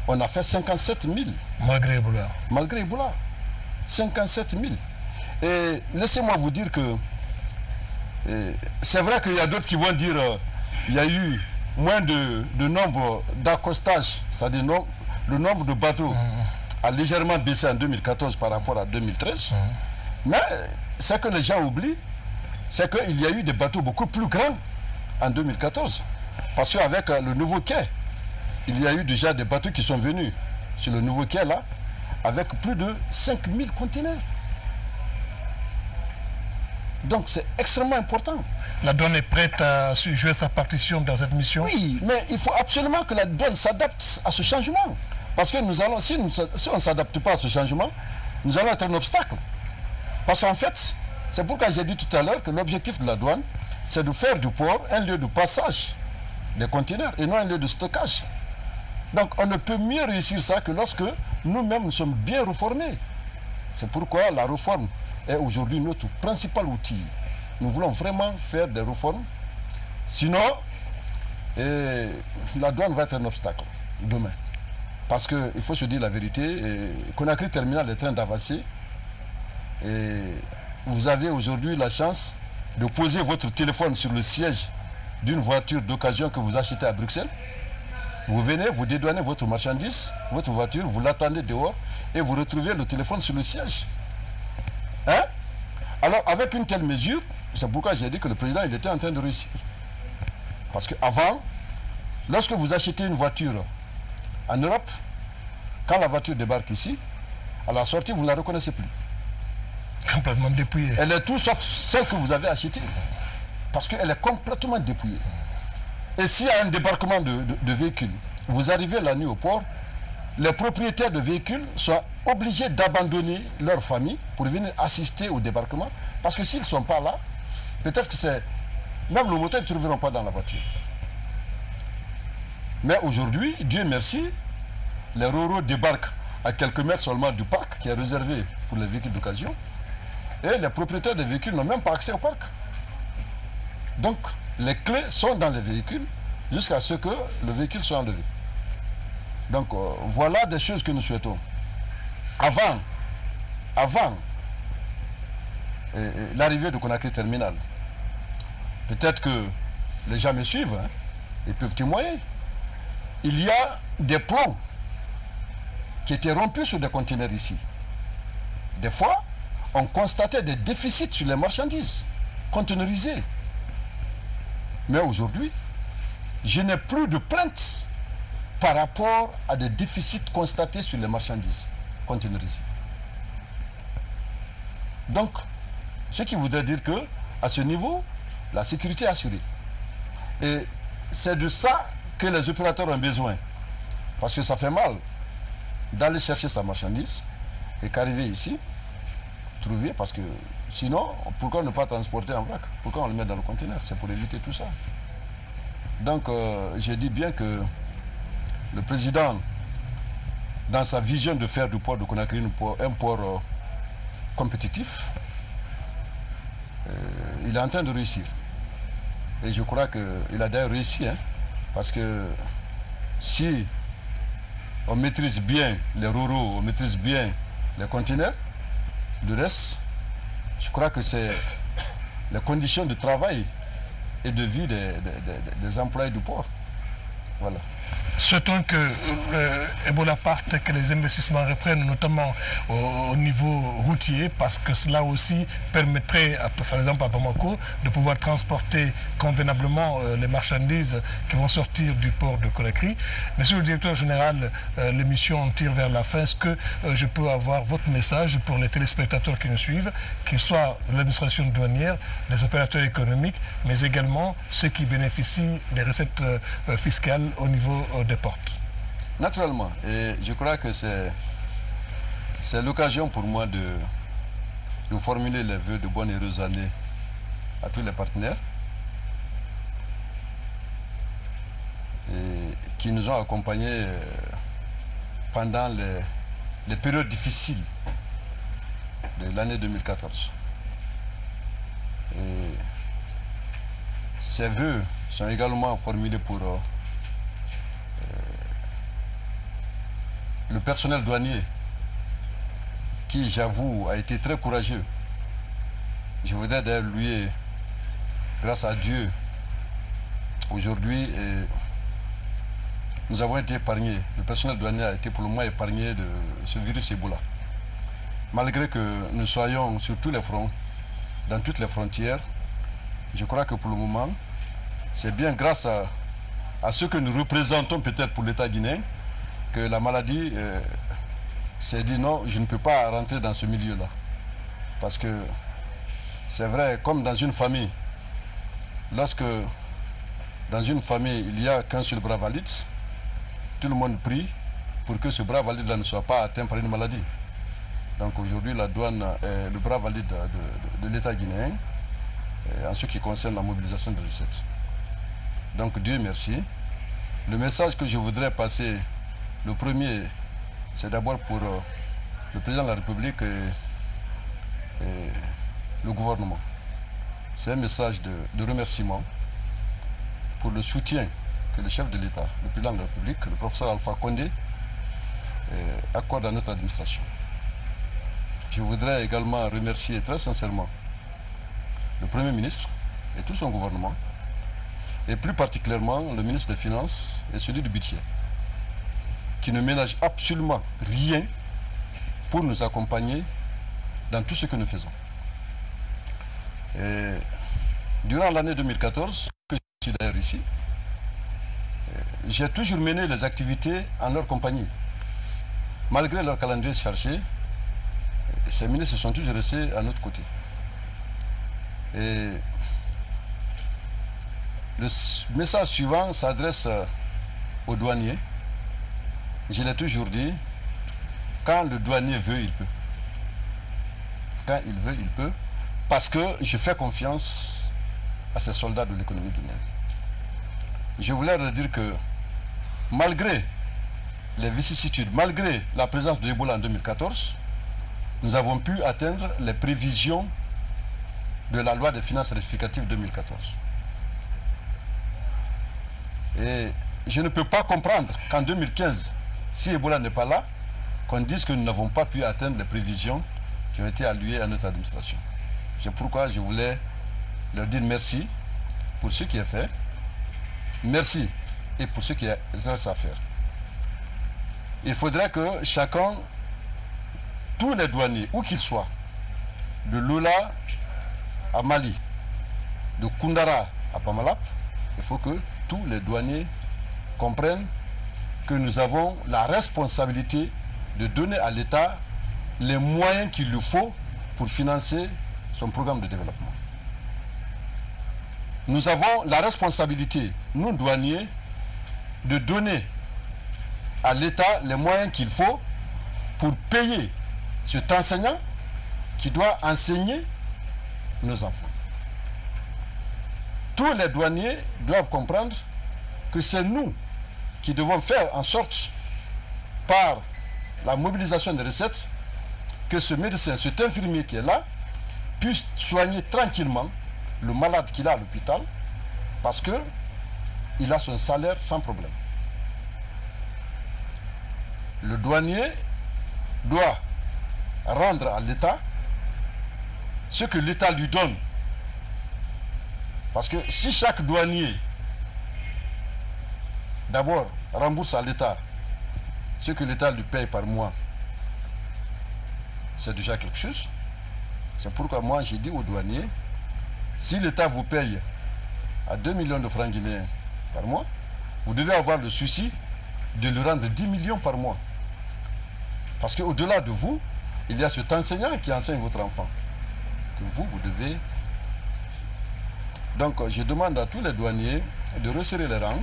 on a fait 57 000. Malgré Ebola. Malgré Ebola. 57 000. Et laissez-moi vous dire que c'est vrai qu'il y a d'autres qui vont dire qu'il y a eu moins de nombre d'accostages, c'est-à-dire le nombre de bateaux a légèrement baissé en 2014 par rapport à 2013. Mais ce que les gens oublient, c'est qu'il y a eu des bateaux beaucoup plus grands en 2014. Parce qu'avec le nouveau quai, il y a eu déjà des bateaux qui sont venus sur le nouveau quai là, avec plus de 5000 conteneurs. Donc c'est extrêmement important. La douane est prête à jouer sa partition dans cette mission? Oui, mais il faut absolument que la douane s'adapte à ce changement. Parce que nous allons, si on ne s'adapte pas à ce changement, nous allons être un obstacle. Parce qu'en fait, c'est pourquoi j'ai dit tout à l'heure que l'objectif de la douane, c'est de faire du port un lieu de passage des conteneurs et non un lieu de stockage. Donc on ne peut mieux réussir ça que lorsque nous-mêmes nous sommes bien reformés. C'est pourquoi la réforme est aujourd'hui notre principal outil. Nous voulons vraiment faire des réformes. Sinon, la douane va être un obstacle demain. Parce qu'il faut se dire la vérité, Conakry Terminal est en train d'avancer. Et vous avez aujourd'hui la chance de poser votre téléphone sur le siège d'une voiture d'occasion que vous achetez à Bruxelles. Vous venez, vous dédouanez votre marchandise, votre voiture, vous l'attendez dehors et vous retrouvez le téléphone sur le siège. Hein? Alors, avec une telle mesure, c'est pourquoi j'ai dit que le président il était en train de réussir. Parce qu'avant, lorsque vous achetez une voiture en Europe, quand la voiture débarque ici, à la sortie, vous ne la reconnaissez plus. Complètement dépouillée. Elle est tout sauf celle que vous avez achetée. Parce qu'elle est complètement dépouillée. Et s'il y a un débarquement de véhicules, vous arrivez la nuit au port, les propriétaires de véhicules sont obligés d'abandonner leur famille pour venir assister au débarquement. Parce que s'ils ne sont pas là, peut-être que c'est... Même le moteur, ils ne trouveront pas dans la voiture. Mais aujourd'hui, Dieu merci, les Roro débarquent à quelques mètres seulement du parc qui est réservé pour les véhicules d'occasion. Et les propriétaires des véhicules n'ont même pas accès au parc. Donc, les clés sont dans les véhicules jusqu'à ce que le véhicule soit enlevé. Donc, voilà des choses que nous souhaitons. Avant l'arrivée de Conakry Terminal, peut-être que les gens me suivent, hein, ils peuvent témoigner. Il y a des plombs qui étaient rompus sur des conteneurs ici. Des fois, on constatait des déficits sur les marchandises conteneurisées. Mais aujourd'hui, je n'ai plus de plaintes par rapport à des déficits constatés sur les marchandises conteneurisées. Donc, ce qui voudrait dire que, à ce niveau, la sécurité est assurée. Et c'est de ça que les opérateurs ont besoin. Parce que ça fait mal d'aller chercher sa marchandise et qu'arriver ici, trouver, parce que sinon, pourquoi ne pas transporter en vrac? Pourquoi on le met dans le conteneur? C'est pour éviter tout ça. Donc, je dis bien que le président, dans sa vision de faire du port de Conakry un port compétitif, il est en train de réussir. Et je crois qu'il a d'ailleurs réussi, hein, parce que si on maîtrise bien les Roro, on maîtrise bien les conteneurs, Le reste, je crois que c'est les conditions de travail et de vie des employés du port. Voilà. Souhaitons que Ebola parte, que les investissements reprennent, notamment au niveau routier, parce que cela aussi permettrait, par exemple à Bamako, de pouvoir transporter convenablement les marchandises qui vont sortir du port de Conakry. Monsieur le directeur général, l'émission tire vers la fin. Est-ce que je peux avoir votre message pour les téléspectateurs qui nous suivent, qu'ils soient de l'administration douanière, les opérateurs économiques, mais également ceux qui bénéficient des recettes fiscales au niveau des portes? Naturellement, et je crois que c'est l'occasion pour moi de formuler les vœux de bonnes et heureuses années à tous les partenaires et qui nous ont accompagnés pendant les périodes difficiles de l'année 2014. Et ces vœux sont également formulés pour le personnel douanier qui, j'avoue, a été très courageux. Je voudrais d'ailleurs lui, grâce à Dieu, aujourd'hui, nous avons été épargnés. Le personnel douanier a été pour le moins épargné de ce virus Ebola. Malgré que nous soyons sur tous les fronts, dans toutes les frontières, je crois que pour le moment, c'est bien grâce à ce que nous représentons peut-être pour l'État guinéen que la maladie s'est dit non, je ne peux pas rentrer dans ce milieu-là. Parce que c'est vrai, comme dans une famille, lorsque dans une famille il n'y a qu'un seul bras valide, tout le monde prie pour que ce bras valide-là ne soit pas atteint par une maladie. Donc aujourd'hui, la douane est le bras valide de l'État guinéen en ce qui concerne la mobilisation de recettes. Donc Dieu merci. Le message que je voudrais passer, le premier, c'est d'abord pour le président de la République et le gouvernement. C'est un message de remerciement pour le soutien que le chef de l'État, le président de la République, le professeur Alpha Condé, accorde à notre administration. Je voudrais également remercier très sincèrement le Premier ministre et tout son gouvernement, et plus particulièrement le ministre des Finances et celui du Budget, qui ne ménage absolument rien pour nous accompagner dans tout ce que nous faisons. Et durant l'année 2014, que je suis d'ailleurs ici, j'ai toujours mené les activités en leur compagnie. Malgré leur calendrier chargé, ces ministres sont toujours restés à notre côté. Et le message suivant s'adresse aux douaniers. Je l'ai toujours dit, quand le douanier veut, il peut. Quand il veut, il peut. Parce que je fais confiance à ces soldats de l'économie guinéenne. Je voulais leur dire que malgré les vicissitudes, malgré la présence de l'Ebola en 2014, nous avons pu atteindre les prévisions de la loi des finances rectificatives 2014. Et je ne peux pas comprendre qu'en 2015, si Ebola n'est pas là, qu'on dise que nous n'avons pas pu atteindre les prévisions qui ont été allouées à notre administration. C'est pourquoi je voulais leur dire merci pour ce qui est fait, merci et pour ce qui reste à faire. Il faudrait que chacun, tous les douaniers, où qu'ils soient, de Lola à Mali, de Koundara à Pamalap, il faut que tous les douaniers comprennent que nous avons la responsabilité de donner à l'État les moyens qu'il lui faut pour financer son programme de développement. Nous avons la responsabilité, nous douaniers, de donner à l'État les moyens qu'il faut pour payer cet enseignant qui doit enseigner nos enfants. Tous les douaniers doivent comprendre que c'est nous qui devons faire en sorte, par la mobilisation des recettes, que ce médecin, cet infirmier qui est là, puisse soigner tranquillement le malade qu'il a à l'hôpital, parce qu'il a son salaire sans problème. Le douanier doit rendre à l'État ce que l'État lui donne. Parce que si chaque douanier, d'abord, rembourse à l'État ce que l'État lui paye par mois, c'est déjà quelque chose. C'est pourquoi moi j'ai dit aux douaniers, si l'État vous paye à 2 millions de francs guinéens par mois, vous devez avoir le souci de lui rendre 10 millions par mois. Parce qu'au-delà de vous, il y a cet enseignant qui enseigne votre enfant. Que vous devez... Donc je demande à tous les douaniers de resserrer les rangs,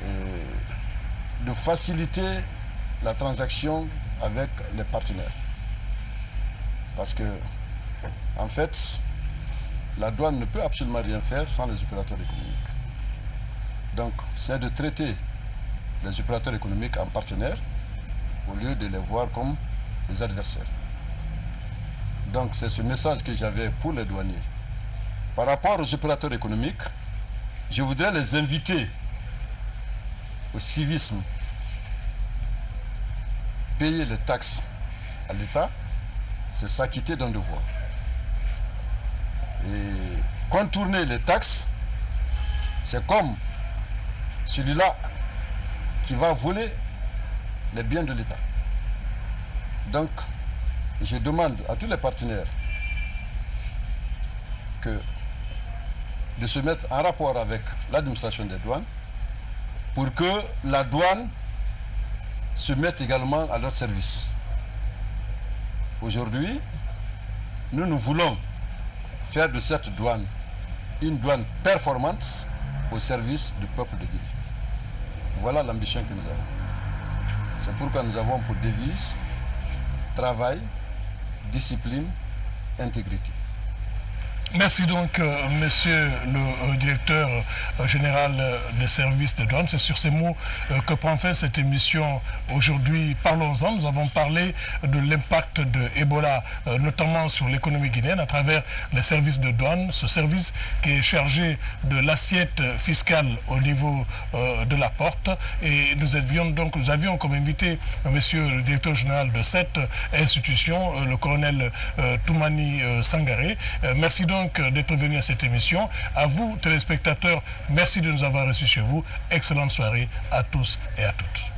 et de faciliter la transaction avec les partenaires. Parce que, en fait, la douane ne peut absolument rien faire sans les opérateurs économiques. Donc, c'est de traiter les opérateurs économiques en partenaires au lieu de les voir comme des adversaires. Donc, c'est ce message que j'avais pour les douaniers. Par rapport aux opérateurs économiques, je voudrais les inviter au civisme. Payer les taxes à l'État, c'est s'acquitter d'un devoir. Et contourner les taxes, c'est comme celui-là qui va voler les biens de l'État. Donc, je demande à tous les partenaires de se mettre en rapport avec l'administration des douanes pour que la douane se mette également à leur service. Aujourd'hui, nous voulons faire de cette douane une douane performante au service du peuple de Guinée. Voilà l'ambition que nous avons. C'est pourquoi nous avons pour devise travail, discipline, intégrité. Merci donc, monsieur le directeur général des services de douane. C'est sur ces mots que prend fin cette émission aujourd'hui. Parlons-en. Nous avons parlé de l'impact de Ebola, notamment sur l'économie guinéenne, à travers les services de douane. Ce service qui est chargé de l'assiette fiscale au niveau de la porte. Et nous avions comme invité monsieur le directeur général de cette institution, le colonel Toumani Sangaré. Merci donc d'être venu à cette émission. À vous, téléspectateurs, merci de nous avoir reçus chez vous. Excellente soirée à tous et à toutes.